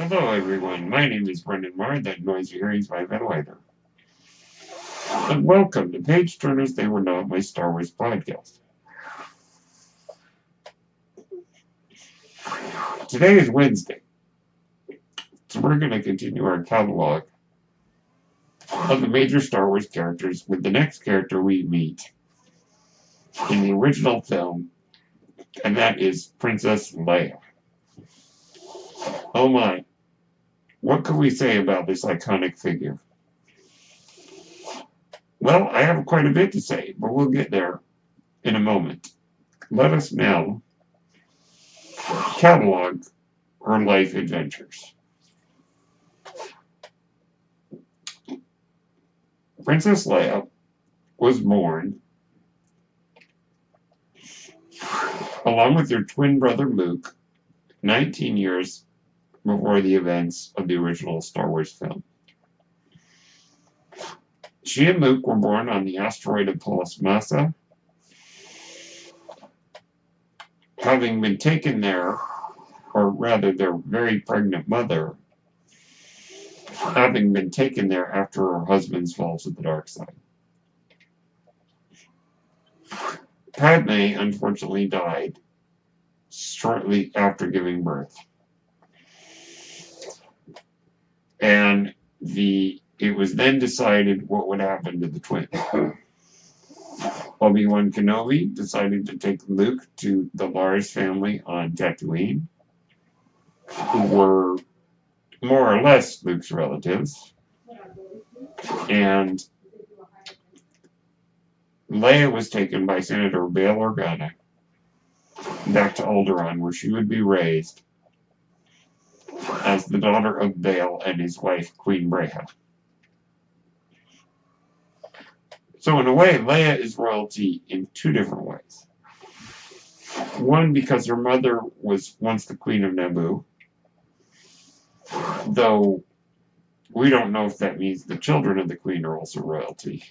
Hello everyone, my name is Brendan Marr, that noise you're hearing is my ventilator. And welcome to Page Turners They Were Not, my Star Wars podcast. Today is Wednesday, so we're going to continue our catalog of the major Star Wars characters with the next character we meet in the original film, and that is Princess Leia. Oh my, what can we say about this iconic figure? Well, I have quite a bit to say, but we'll get there in a moment. Let us now catalog her life adventures. Princess Leia was born along with her twin brother Luke 19 years before the events of the original Star Wars film. She and Luke were born on the asteroid Apollos Massa, having been taken there, or rather their very pregnant mother, having been taken there after her husband's fall to the dark side. Padme unfortunately died shortly after giving birth. And it was then decided what would happen to the twins. Obi-Wan Kenobi decided to take Luke to the Lars family on Tatooine, who were more or less Luke's relatives. And Leia was taken by Senator Bail Organa back to Alderaan, where she would be raised as the daughter of Bail and his wife, Queen Breha. So in a way, Leia is royalty in two different ways. One, because her mother was once the Queen of Naboo, though we don't know if that means the children of the Queen are also royalty.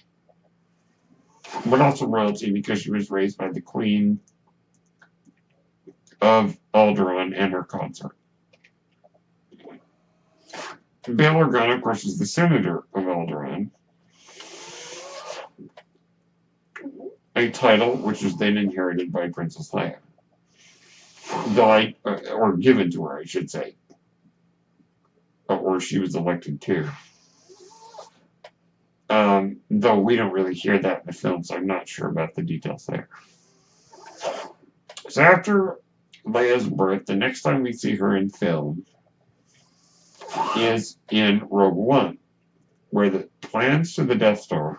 But also royalty because she was raised by the Queen of Alderaan and her consort. Bail Organa, of course, is the senator of Alderaan, a title which was then inherited by Princess Leia. Or given to her, I should say. Or she was elected to. Though we don't really hear that in the film, so I'm not sure about the details there. So after Leia's birth, the next time we see her in film is in Rogue One, where the plans to the Death Star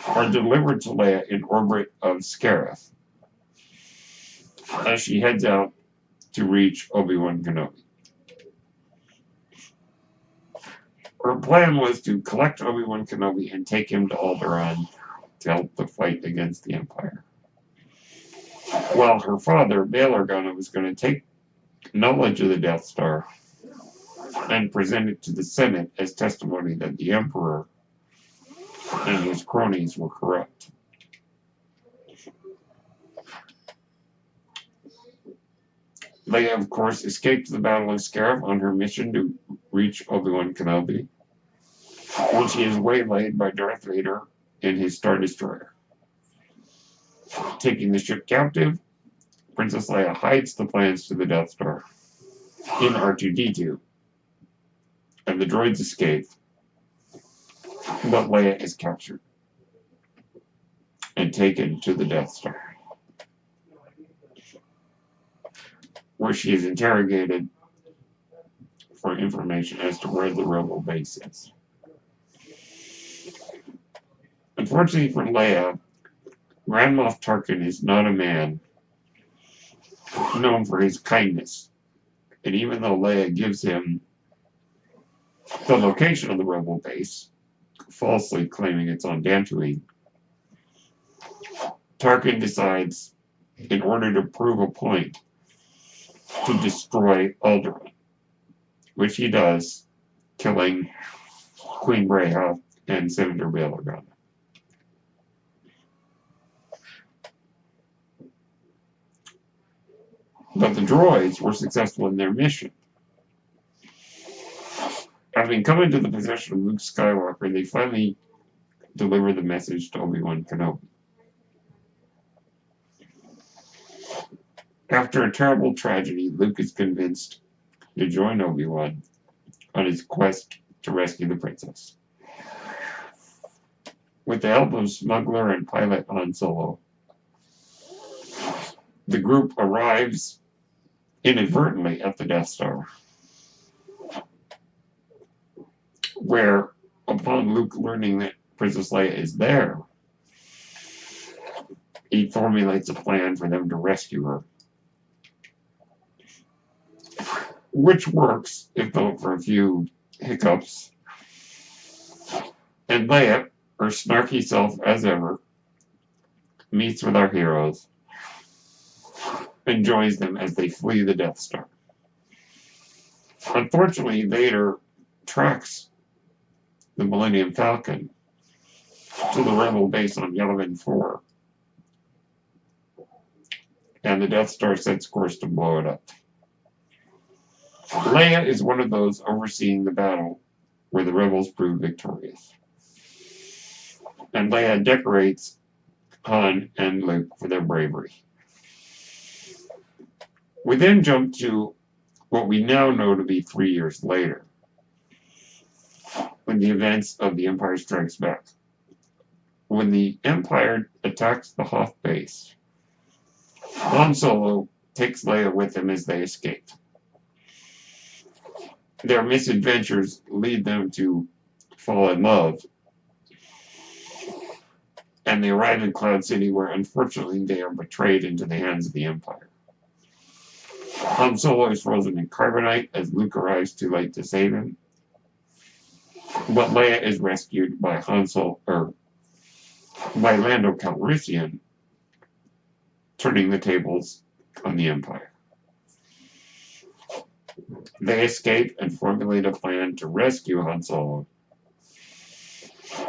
are delivered to Leia in orbit of Scarif as she heads out to reach Obi-Wan Kenobi. Her plan was to collect Obi-Wan Kenobi and take him to Alderaan to help the fight against the Empire. While her father, Bail Organa, was going to take knowledge of the Death Star and present it to the Senate as testimony that the Emperor and his cronies were corrupt. Leia, of course, escaped the Battle of Scarif on her mission to reach Obi-Wan Kenobi, when she is waylaid by Darth Vader in his Star Destroyer. Taking the ship captive, Princess Leia hides the plans to the Death Star in R2-D2, and the droids escape, but Leia is captured and taken to the Death Star, where she is interrogated for information as to where the rebel base is. Unfortunately for Leia, Grand Moff Tarkin is not a man known for his kindness, and even though Leia gives him the location of the rebel base, falsely claiming it's on Dantooine, Tarkin decides, in order to prove a point, to destroy Alderaan, which he does, killing Queen Breha and Senator Bail Organa. But the droids were successful in their mission. Having come into the possession of Luke Skywalker, they finally deliver the message to Obi-Wan Kenobi. After a terrible tragedy, Luke is convinced to join Obi-Wan on his quest to rescue the princess. With the help of smuggler and pilot Han Solo, the group arrives inadvertently at the Death Star, where, upon Luke learning that Princess Leia is there, he formulates a plan for them to rescue her. Which works, if though for a few hiccups. And Leia, her snarky self as ever, meets with our heroes and joins them as they flee the Death Star. Unfortunately, Vader tracks the Millennium Falcon to the rebel base on Yavin 4, and the Death Star sets course to blow it up. Leia is one of those overseeing the battle where the rebels prove victorious. And Leia decorates Han and Luke for their bravery. We then jump to what we now know to be 3 years later, when the events of The Empire Strikes Back. When the Empire attacks the Hoth base, Han Solo takes Leia with him as they escape. Their misadventures lead them to fall in love, and they arrive in Cloud City, where unfortunately they are betrayed into the hands of the Empire. Han Solo is frozen in carbonite as Luke arrives too late to save him, but Leia is rescued by by Lando Calrissian, turning the tables on the Empire. They escape and formulate a plan to rescue Han Solo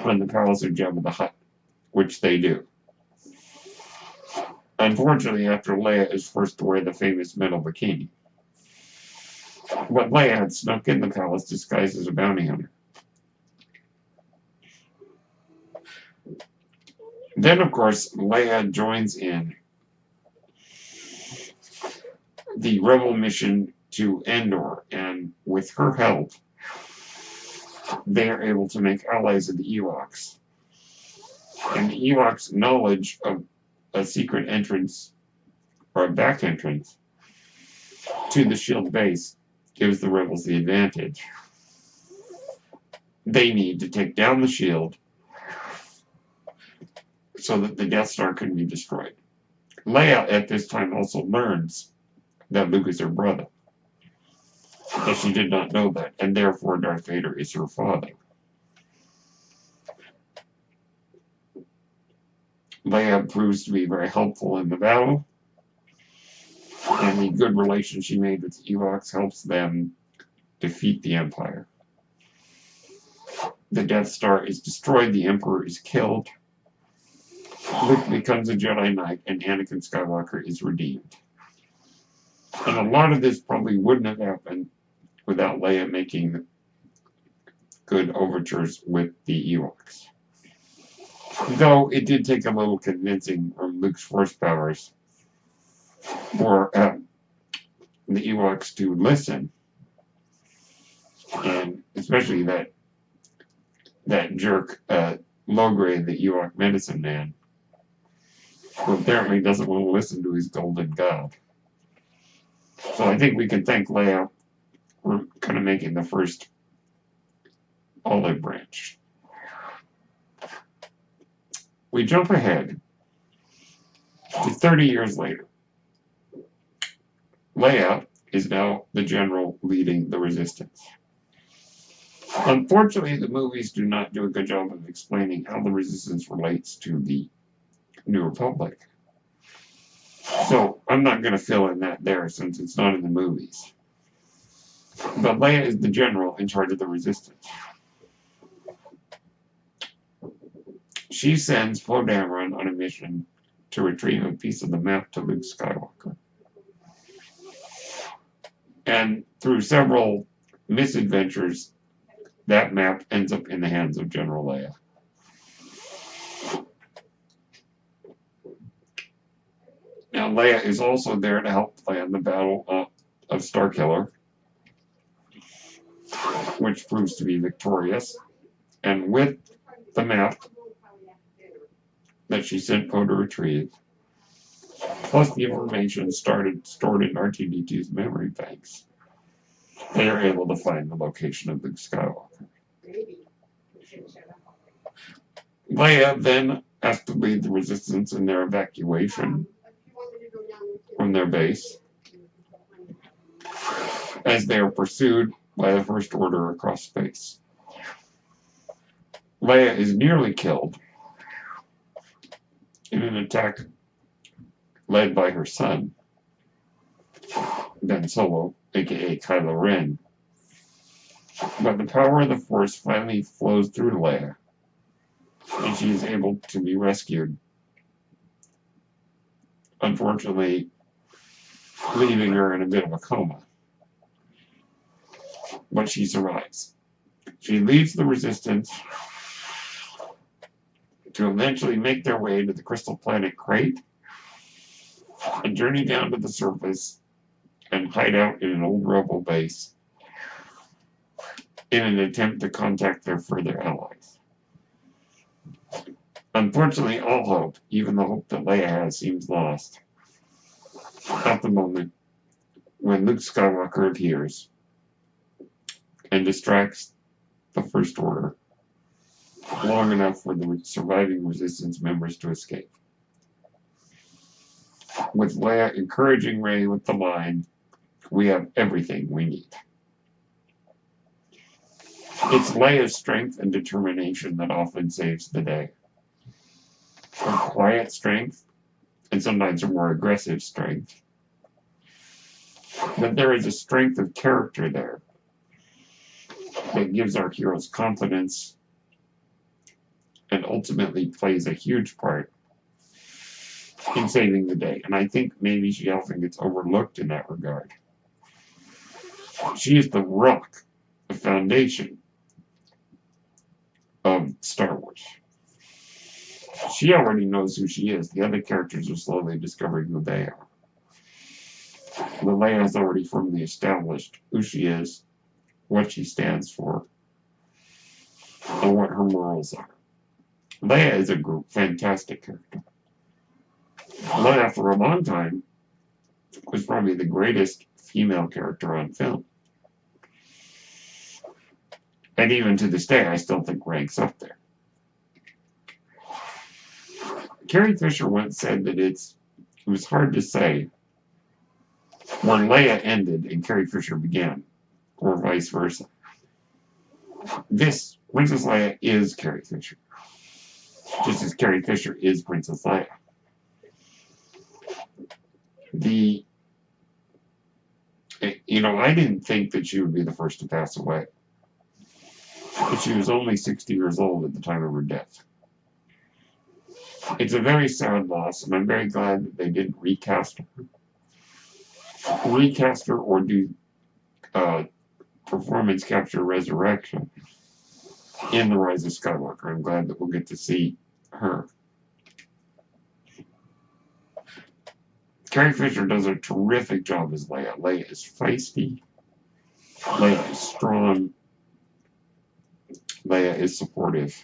from the palace of Jabba the Hutt, which they do. Unfortunately, after Leia is forced to wear the famous metal bikini. But Leia had snuck in the palace disguised as a bounty hunter. Then, of course, Leia joins in the rebel mission to Endor, and with her help, they are able to make allies of the Ewoks. And the Ewoks' knowledge of a secret entrance, or a back entrance, to the shield base gives the rebels the advantage. They need to take down the shield so that the Death Star can be destroyed. Leia at this time also learns that Luke is her brother, but she did not know that, and therefore Darth Vader is her father. Leia proves to be very helpful in the battle, and the good relation she made with the Ewoks helps them defeat the Empire. The Death Star is destroyed, the Emperor is killed, Luke becomes a Jedi Knight, and Anakin Skywalker is redeemed. And a lot of this probably wouldn't have happened without Leia making good overtures with the Ewoks. Though it did take a little convincing from Luke's force powers for the Ewoks to listen. And especially that jerk, Logray, the Ewok medicine man, who apparently doesn't want to listen to his golden god. So I think we can thank Leia for kind of making the first olive branch. We jump ahead to 30 years later. Leia is now the general leading the resistance. Unfortunately, the movies do not do a good job of explaining how the resistance relates to the New Republic. So I'm not going to fill in that there since it's not in the movies. But Leia is the general in charge of the resistance. She sends Poe Dameron on a mission to retrieve a piece of the map to Luke Skywalker. And through several misadventures, that map ends up in the hands of General Leia. Now, Leia is also there to help plan the Battle of Starkiller, which proves to be victorious. And with the map that she sent Poe to retrieve, plus the information stored in R2-D2's memory banks, they are able to find the location of Luke Skywalker. Leia then has to lead the Resistance in their evacuation from their base, as they are pursued by the First Order across space. Leia is nearly killed in an attack led by her son, Ben Solo, aka Kylo Ren. But the power of the Force finally flows through Leia, and she is able to be rescued. Unfortunately, leaving her in a bit of a coma. But she survives. She leads the Resistance to eventually make their way to the crystal planet Crate and journey down to the surface and hide out in an old rebel base in an attempt to contact their further allies. Unfortunately, all hope, even the hope that Leia has, seems lost at the moment when Luke Skywalker appears and distracts the First Order long enough for the surviving Resistance members to escape. With Leia encouraging Rey with the line, "We have everything we need." It's Leia's strength and determination that often saves the day. Her quiet strength, and sometimes her more aggressive strength. But there is a strength of character there that gives our heroes confidence and ultimately plays a huge part in saving the day. And I think maybe she often gets overlooked in that regard. She is the rock, the foundation of Star Wars. She already knows who she is. The other characters are slowly discovering who they are. But Leia has already firmly established who she is, what she stands for, and what her morals are. Leia is a fantastic character. Leia, for a long time, was probably the greatest female character on film. And even to this day, I still think ranks up there. Carrie Fisher once said that it was hard to say when Leia ended and Carrie Fisher began, or vice versa. This, Princess Leia is Carrie Fisher, just as Carrie Fisher is Princess Leia. I didn't think that she would be the first to pass away. But she was only 60 years old at the time of her death. It's a very sad loss, and I'm very glad that they didn't recast her. Recast her or do performance capture resurrection in The Rise of Skywalker. I'm glad that we'll get to see her. Carrie Fisher does a terrific job as Leia. Leia is feisty. Leia is strong. Leia is supportive.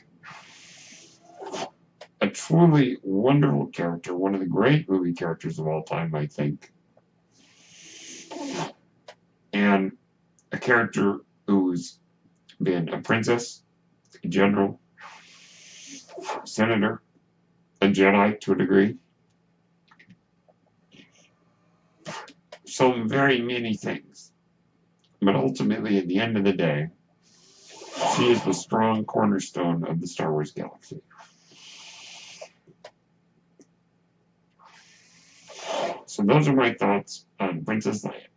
A truly wonderful character, one of the great movie characters of all time, I think. And a character who's been a princess, a general, a senator, a Jedi to a degree. So very many things. But ultimately, at the end of the day, she is the strong cornerstone of the Star Wars galaxy. So those are my thoughts on Princess Leia.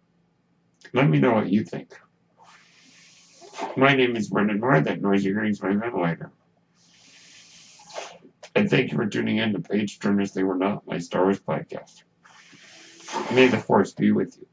Let me know what you think. My name is Brendan Moore. That noise you're hearing is my ventilator. And thank you for tuning in to Page Turners They Were Not, my Star Wars podcast. May the Force be with you.